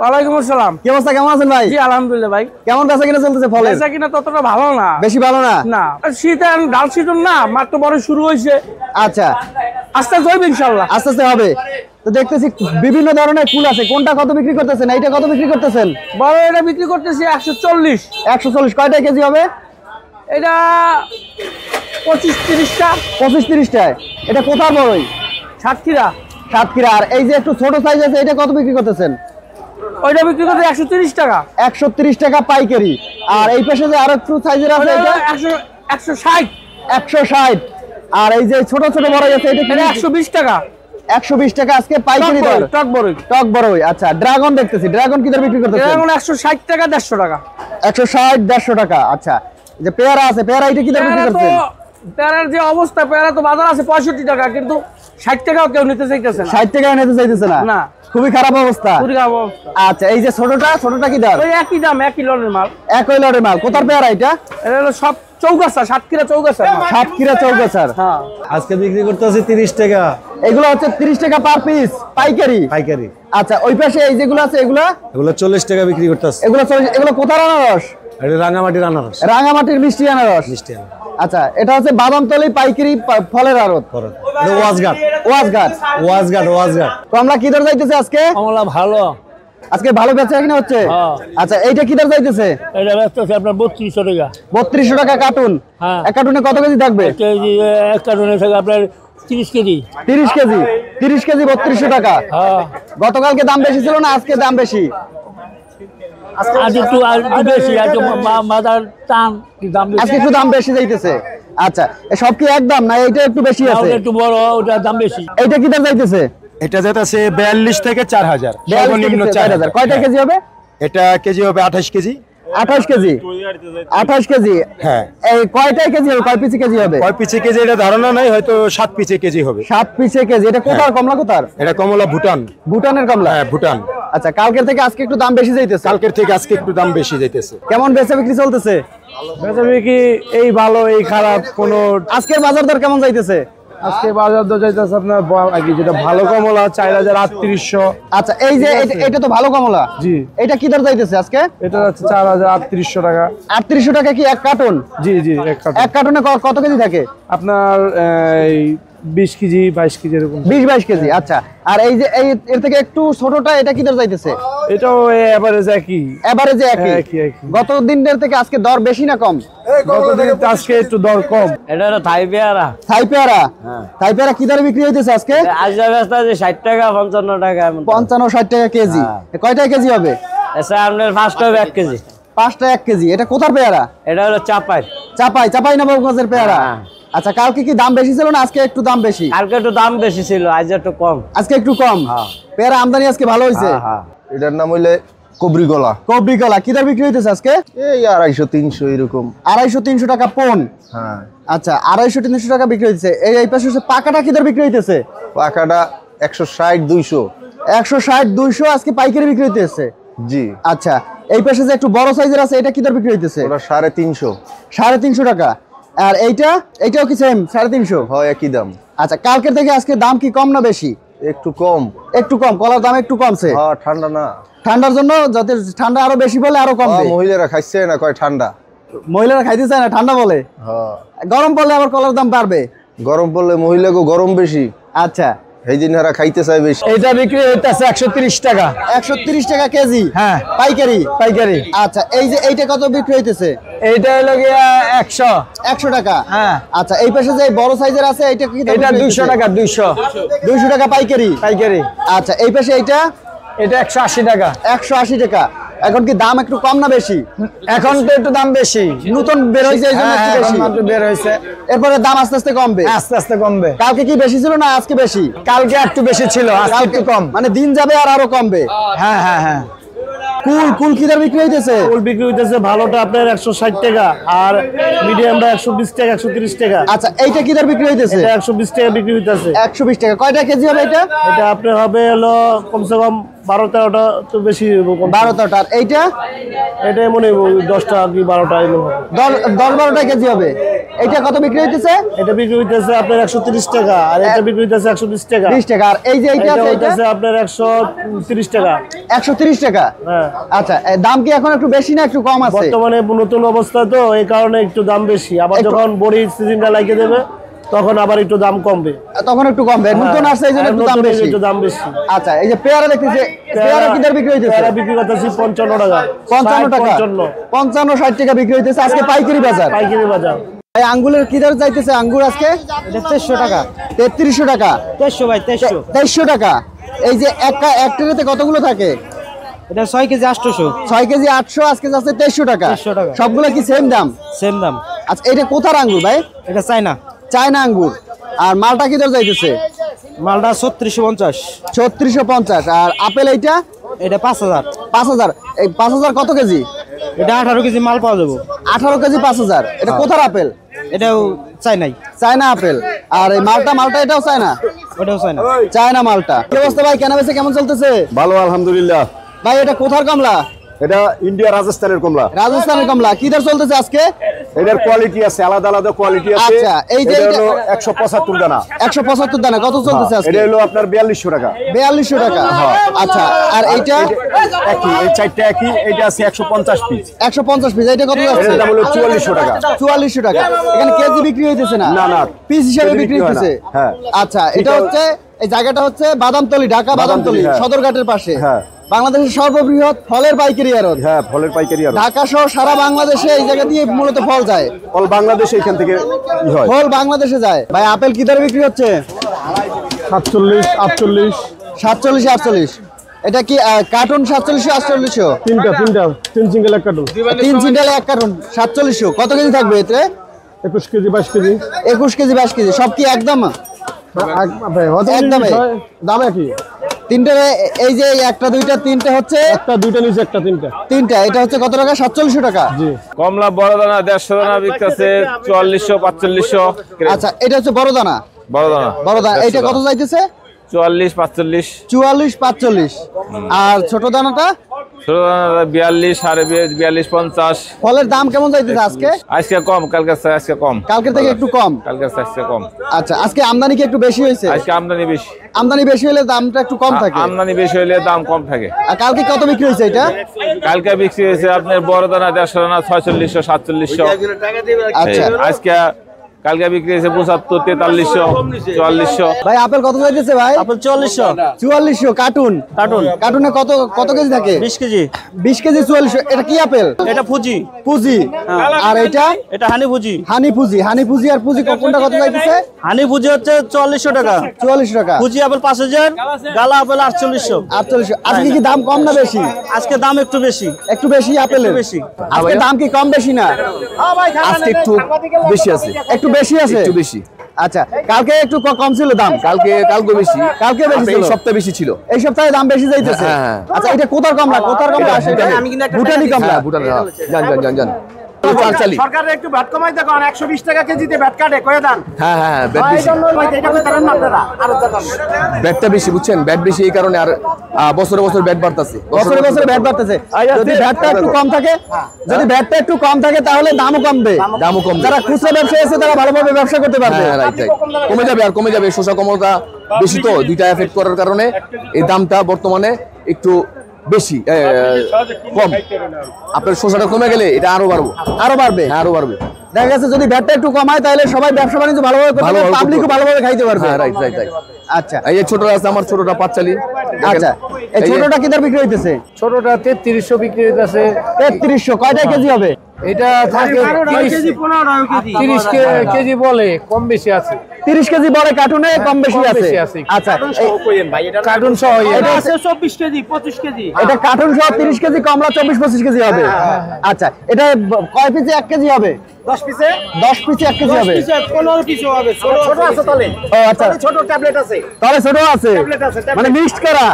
ওয়ালাইকুম আসসালাম। কি অবস্থা, কেমন আছেন ভাই? জি আলহামদুলিল্লাহ ভাই। কেমন বেচা কিনা চলতেছে? ফলে বেচা কিনা ততটা ভালো না, বেশি ভালো না। না শীত ডাল সিজন না, মাত্র বড় শুরু হয়েছে। আচ্ছা, আস্তে আস্তে হবে ইনশাআল্লাহ, আস্তে আস্তে হবে। তো দেখতেছি বিভিন্ন ধরনের ফুল আছে, কোনটা কত বিক্রি করতেছেন? এইটা কত বিক্রি করতেছেন? বড় এটা বিক্রি করতেছি 140। 140 কয়টা কেজি হবে? এটা 25-30টা। 25-30টায়। এটা কোথার বড়ই? সাতক্ষীরা। সাতক্ষীরা। আর এই যে একটু ছোট সাইজ আছে, এটা কত বিক্রি করতেছেন? ওইটা বিক্রি করতে 130 টাকা। 130 টাকা পাইকারি। আর এই পাশে যে আরো একটু সাইজের আছে, এটা 160। 160। আর এই যে ছোট ছোট বড় আছে, এটা 120 টাকা। 120 টাকা আজকে পাইকারি দর। টক বড়ই। টক বড়ই। আচ্ছা, ড্রাগন দেখতেছি, ড্রাগন কি দর বিক্রি করতেছেন? ড্রাগন 160 টাকা 150 টাকা। 160 150 টাকা। আচ্ছা, যে পেয়ারা আছে, পেয়ারা এটা কি দর বিক্রি করতেছেন? পেয়ারার যে অবস্থা, পেয়ারা তো বাজার আছে 65 টাকা, কিন্তু 60 টাকাও কেউ নিতে চাইতেছে না। 60 টাকাও নিতে চাইতেছে না। না, খুবই খারাপ অবস্থা। খুবই খারাপ অবস্থা। আচ্ছা, এই যে ছোটটা কি দাম? ওই একই দাম, একই লটের মাল। একই লটের মাল। কোথার পেয়ারা এটা? এটা হলো সব চৌগাছা, সাতক্ষীরা চৌগাছা। সাতক্ষীরা চৌগাছার। হ্যাঁ, আজকে বিক্রি করতে আছে 30 টাকা। এগুলো হচ্ছে 30 টাকা পার পিস পাইকারি। পাইকারি। আচ্ছা, ওই পাশে এই যেগুলো আছে, এগুলো 40 টাকা বিক্রি করতে আছে। এগুলো 40। এগুলো কোথার আনারস? এটা রাঙামাটির আনারস। রাঙামাটির মিষ্টি আনারস। মিষ্টি আনারস। আচ্ছা, এটা হচ্ছে বাদামতলী পাইকারি ফলের আড়ত। এটা ওয়াজঘাট। ওয়াজঘাট। ওয়াজঘাট। ওয়াজঘাট। কমলা কি দর যাইতেছে আজকে? কমলা ভালো, আজকে ভালো বেচা কিনা হচ্ছে। আচ্ছা, এইটা কি দর যাইতেছে? এটা বেচতেছে আপনার 3200 টাকা। 3200 টাকা কার্টুন। এক কার্টুনে কত কেজি থাকবে? কেজি এক কার্টুনে থাকে আপনার 30 কেজি। 30 কেজি। 30 কেজি 3200 টাকা। গতকালকে দাম বেশি ছিল না, আজকে দাম বেশি? আজকে একটু দাম বেশি যাইতেছে। আচ্ছা, সব কি একদম না, এটা একটু বেশি আছে? একটু বড়, ওটা দাম বেশি। এইটা কি দাম যাইতেছে? এটা যাইতেছে 42 থেকে 4000, সর্বনিম্ন 4000। কয়টা কেজি হবে? এটা কেজি হবে 28 কেজি। 28 কেজি। 28 কেজি। হ্যাঁ। এই কয়টা কেজি হবে? কয় পিছে কেজি হবে? কয় পিছে কেজি এটা ধারণা নাই, হয়তো 7 পিছে কেজি হবে। 7 পিছে কেজি। এটা কোথার কমলা? কোথার? এটা কমলা ভুটান। ভুটানের কমলা। হ্যাঁ, ভুটান। আচ্ছা, কালকের থেকে আজকে একটু দাম বেশি যাইতেছে। কালকের থেকে আজকে একটু দাম বেশি যাইতেছে। কেমন বেচা বিক্রি চলতেছে? বেচা বিক্রি এই ভালো এই খারাপ কোনো। আজকের বাজার দর কেমন যাইতেছে? আজকে বাজার দর যাইতেছে আপনার যেটা ভালো কমলা 4800। আচ্ছা, এই যে এটা তো ভালো কমলা। জি। এটা কি দর যাইতেছে আজকে? এটা হচ্ছে 4800 টাকা। 3800 টাকা কি এক কার্টন? জি জি, এক কার্টন। এক কার্টনে কত কেজি থাকে? আপনার 20 কেজি 22 কেজি এরকম। 20-22 কেজি। আচ্ছা, আর এই যে এর থেকে একটু ছোটটা, এটা কি দর যাইতেছে? এটাও এভারেজ একই। এভারেজ একই। গত দিনের থেকে আজকে দর বেশি না কম? গত দিন আজকে একটু দর কম। এটা হলো থাই পেয়ারা। থাই পেয়ারা। হ্যাঁ, থাই পেয়ারা কি দরে বিক্রি হইতেছে আজকে? আজকে ব্যস্তা যে 60 টাকা 55 টাকা। 55-60 টাকা কেজি। কয়টা কেজি হবে? এটা আপনার 5টা 1 কেজি। 5টা 1 কেজি। এটা কোথার পেয়ারা? এটা হলো চাপাই। চাপাই। চাপাই না বাবুগঞ্জের পেয়ারা। আচ্ছা, কালকে কি দাম বেশি ছিল না আজকে একটু দাম বেশি? কালকে একটু দাম বেশি ছিল, আজ একটু কম। আজকে একটু কম। পেয়ারা আমদানি আজকে ভালো হইছে। এটার নাম হইলে কবরি কলা। কবরি কলা কি দর বিক্রি হইতেছে আজকে? এই 250-300 এরকম। 250-300 টাকা পন। হ্যাঁ। আচ্ছা, 250-300 টাকা বিক্রি হইতেছে। এই পাশে পাকাটা কি দর বিক্রি হইতেছে? পাকাটা 160-200। 160-200 আজকে পাইকারি বিক্রি হইতেছে। জি। আচ্ছা, এই পাশে যে একটু বড় সাইজের আছে, এটা কি দর বিক্রি হইতেছে? ওটা 350। 350 টাকা। আর এইটাও কি সেম 350? হয়, একই দাম। আচ্ছা, কালকের থেকে আজকে দাম কি কম না বেশি? একটু কম। একটু কম। কলার দাম একটু কমছে। হ্যাঁ, ঠান্ডা না, ঠান্ডার জন্য যাতে ঠান্ডা আরো বেশি বলে আরো কম। মহিলারা খাইছে না, কয় ঠান্ডা। মহিলারা খাইতে চায় না, ঠান্ডা বলে। হ্যাঁ, গরম পড়লে আবার কলার দাম বাড়বে। গরম পড়লে মহিলাকে গরম বেশি। আচ্ছা, এই দিন এরা খাইতে চায় বেশি। এটা বিক্রি হইতাছে 130 টাকা। 130 টাকা কেজি। হ্যাঁ, পাইকারি। পাইকারি। আচ্ছা, এই যে এইটা কত বিক্রি হইতেছে? এইটা হলো গিয়া 100 টাকা। হ্যাঁ। আচ্ছা, এই পাশে যে বড় সাইজের আছে, এটা কি? এটা 200 টাকা। 200 টাকা পাইকারি। পাইকারি। আচ্ছা, এই পাশে এটা 180 টাকা। 180 টাকা। এখন কি দাম একটু কম না বেশি? এখন তো একটু দাম বেশি, নতুন বের হইছে এইজন্য একটু বেশি। মাত্র বের হইছে, এরপরে দাম আস্তে আস্তে কমবে। আস্তে আস্তে কমবে। কালকে কি বেশি ছিল না আজকে বেশি? কালকে একটু বেশি ছিল, আজকে একটু কম। মানে দিন যাবে আর আরো কমবে। হ্যাঁ হ্যাঁ হ্যাঁ। কুল কি দাম বিক্রি হইতেছে? কুল বিক্রি হইতেছে ভালোটা আপনার 160 টাকা, আর মিডিয়ামটা 120 টাকা 130 টাকা। আচ্ছা, এইটা কি দাম বিক্রি হইতেছে? এটা 120 টাকা বিক্রি হইতেছে। 120 টাকা। কয়টা কেজি হবে এটা? এটা আপনার হবে হলো কমসে কম 12-13টা তো বেশি 12-13টা। আর এইটা মনে হয় 10টা কি 12টা এরকম হবে। 10-12টা কেজি হবে। এইটা কত বিক্রি হইতেছে? এটা বিক্রি হইতেছে আপনার 130 টাকা, আর এটা বিক্রি হইতেছে 120 টাকা। 20 টাকা। আর এই যে এইটা হইতেছে আপনার 130 টাকা। 130 টাকা। হ্যাঁ। আচ্ছা, দাম কি এখন একটু বেশি না একটু কম আছে? বর্তমানে নতুন অবস্থা তো এই কারণে একটু দাম বেশি। আবার যখন বড়ির সিজনটা লাগিয়ে দেবে তখন আবার একটু দাম কমবে। তখন একটু কমবে। নতুন আসছে এইজন্য একটু দাম বেশি। আচ্ছা, এই যে পেয়ারা দেখতেছি, পেয়ারা কি দর বিক্রি হইতেছে? পেয়ারা বিক্রি করতেছি 55 টাকা। 55 টাকা। 55-60 টাকা বিক্রি হইতেছে আজকে পাইকারি বাজার। পাইকারি বাজার। এই আঙ্গুরের কি দর চাইতেছে আঙ্গুর আজকে? এটা 2300 টাকা। 3300 টাকা। 2300 ভাই, 2300। 2300 টাকা। এই যে এক ট্রেতে কতগুলো থাকে? এটা 6 কেজি 800। 6 কেজি 800, আজকে যাচ্ছে 2300 টাকা। 2300 টাকা। সবগুলো কি সেম দাম? সেম দাম। আচ্ছা, এটা কোথার আঙ্গুর ভাই? এটা চায়না। চায়না আঙ্গুর। আর মালটা কি দর যাইতেছে? মালটা 3650। 3650। আর আপেল এইটা? এটা 5000। 5000। এই 5000 কত কেজি? এটা 18 কেজি মাল পাওয়া যাবে। 18 কেজি 5000। এটা কোথার আপেল? এটাও চায়নাই। China apple. আর এই মালটা এটাও চায়না? ওটাও চায়না। চায়না মালটা। কি অবস্থা ভাই, কেনা বেচা কেমন চলতেছে? ভালো আলহামদুলিল্লাহ। ভাই এটা কোথার কমলা? এটা ইন্ডিয়া রাজস্থানের কমলা। রাজস্থানের কমলা। কি দর চলতেছে আজকে? এটার কোয়ালিটি আছে, আলাদা আলাদা কোয়ালিটি আছে। আচ্ছা, এই যে এটা হলো 175 দানা। 175 দানা। কত চলতেছে আজকে? এটা হলো আপনার 4200 টাকা। 4200 টাকা। আচ্ছা, আর এইটা একই, এই চারটা একই। এটা আছে 150 পিস। 150 পিস। এটা কত যাচ্ছে? এটার দাম হলো 4400 টাকা। 4400 টাকা। এখানে কেজি বিক্রি হইতেছে না? না, পিস হিসাবে কেজি বিক্রি বিক্রি হয় না। হইতেছে। হ্যাঁ। আচ্ছা, এটা হচ্ছে, এই জায়গাটা হচ্ছে বাদামতলী, ঢাকা বাদামতলী, হ্যাঁ। সদরঘাটের পাশে। হ্যাঁ। বাংলাদেশের সর্ববৃহৎ ফলের পাইকারি আড়ত। হ্যাঁ, ফলের পাইকারি আড়ত। ঢাকা সহ সারা বাংলাদেশে এই জায়গা দিয়ে মূলত ফল যায়। ফল বাংলাদেশে এখান থেকে হয়। ফল বাংলাদেশে যায়। ভাই আপেল কি দরে বিক্রি হচ্ছে? 47, 48। 47, 48। এটা কি কার্টুন? 47, 48? তিনটা 3 সিঙ্গেল এক কার্টন। 3 সিঙ্গেল এক কার্টুন 47। কত কেজি থাকবে এতে? 21 কেজি 22 কেজি। 21 KG 22 KG. সব কি একদম? একদমই দাম একই। তিনটে, এই যে একটা দুইটা তিনটে হচ্ছে একটা দুইটা নিচে একটা তিনটা। এটা হচ্ছে কত টাকা? 4700 টাকা। জি। কমলা বড় দানা 150 দানা বিকতেছে 4400 4500। আচ্ছা, এটা হচ্ছে বড় দানা। বড় দানা এটা কত যাইতেছে? 44 45। 44 45। আর ছোট দানাটা? ছোট দানা 42 42 50। ফলের দাম কেমন যাইতেছে আজকে? আজকে কম, আজকে কম। কালকের থেকে একটু কম। আজকে কম। আচ্ছা, আজকে আমদানি কি একটু বেশি হয়েছে? আজকে আমদানি বেশি। আমদানি বেশি হলে দামটা একটু কম থাকে। আমদানি বেশি হলে দাম কম থাকে। আর কালকে কত বিক্রি হয়েছে এটা? কালকে বিক্রি হয়েছে আপনার বড় দানা 150 দানা 4600 4700। আচ্ছা, আজকে কালকে বিক্রি হয়েছে 75 4300 4400। ভাই আপেল কত যাইতেছে ভাই? আপেল 4400। 4400 কার্টুন। কার্টুনে কত কেজি থাকে? 20 কেজি। 20 কেজি 4400। এটা কি আপেল? এটা ফুজি। পুজি। আর এটা হানি ফুজি। হানি ফুজি আর পুজি কোনটা কত যাইতেছে? হানি ফুজি হচ্ছে 4400 টাকা। 4400 টাকা। ফুজি আপেল 5000, গালা আপেল 4800। 4800। আজকে কি দাম কম না বেশি? আজকে দাম একটু বেশি। একটু বেশি আপেলের? বেশি। আজকে দাম কি কম বেশি না? আজকে একটু বেশি আছে। একটু বেশি আছে? একটু বেশি। আচ্ছা, কালকে একটু কম ছিল দাম? কালকে বেশি। কালকে বেশি ছিল। এই সপ্তাহে বেশি ছিল। এই সপ্তাহে দাম বেশি যাইতেছে। হ্যাঁ। আচ্ছা, এটা কোথার কমলা? আসে? ভুটানি কমলা। হ্যাঁ, ভুটানের। যান। সরকারের একটু ভ্যাট কমাই দেখো, 120 টাকা কেজিতে ভ্যাট কাটে কয়ে দেন। হ্যাঁ, ব্যাট বেশি। ব্যাটটা বেশি, বুঝছেন? ব্যাট বেশি এই কারণে। আর বছরে বছর ব্যাট বাড়তেছে। বছরে ব্যাট বাড়তেছে। যদি ব্যাটটা একটু কম থাকে তাহলে দামও কমবে। যারা খুচরা ব্যবসায়ী আছে তারা ভালোভাবে ব্যবসা করতে পারবে। রাইট। কমে যাবে। শসা কমলটা বেশি তো, দুইটা এফেক্ট করার কারণে এই দামটা বর্তমানে একটু বেশি কম। আপনার শসাটা কমে গেলে এটা আরো বাড়বে। হ্যাঁ, আরো বাড়বে। দেখা গেছে যদি ব্যাটটা একটু কমায় তাহলে সবাই ব্যবসা বাণিজ্য ভালোভাবে করতে পারবে, পাবলিকও ভালোভাবে খাইতে পারবে। হ্যাঁ, রাইট। আচ্ছা, এই যে ছোটটা আছে, আমার ছোটটা পাঁচচালি। আচ্ছা, এই ছোটটা কি দর বিক্রি হইতেছে? ছোটটা 3300 বিক্রি হইতাছে। 3300। কয়টা কেজি হবে? এটা থাকে 30 কেজি বলে, কম বেশি আছে। 30 কেজি বড় কার্টুনে কম বেশি আছে। আচ্ছা, কার্টুন সহ এটা আছে 24 কেজি 25 কেজি। এটা কার্টুন সহ 30 কেজি, কমলা 24-25 কেজি হবে। আচ্ছা, এটা কয় পিসে 1 কেজি হবে? 10 পিসে 1 কেজি হবে। 15 পিস হবে। ছোট আছে তাহলে। ও আচ্ছা, ছোট ট্যাবলেট আছে। তাহলে ছোট আছে, ট্যাবলেট আছে। মানে মিক্সড করা।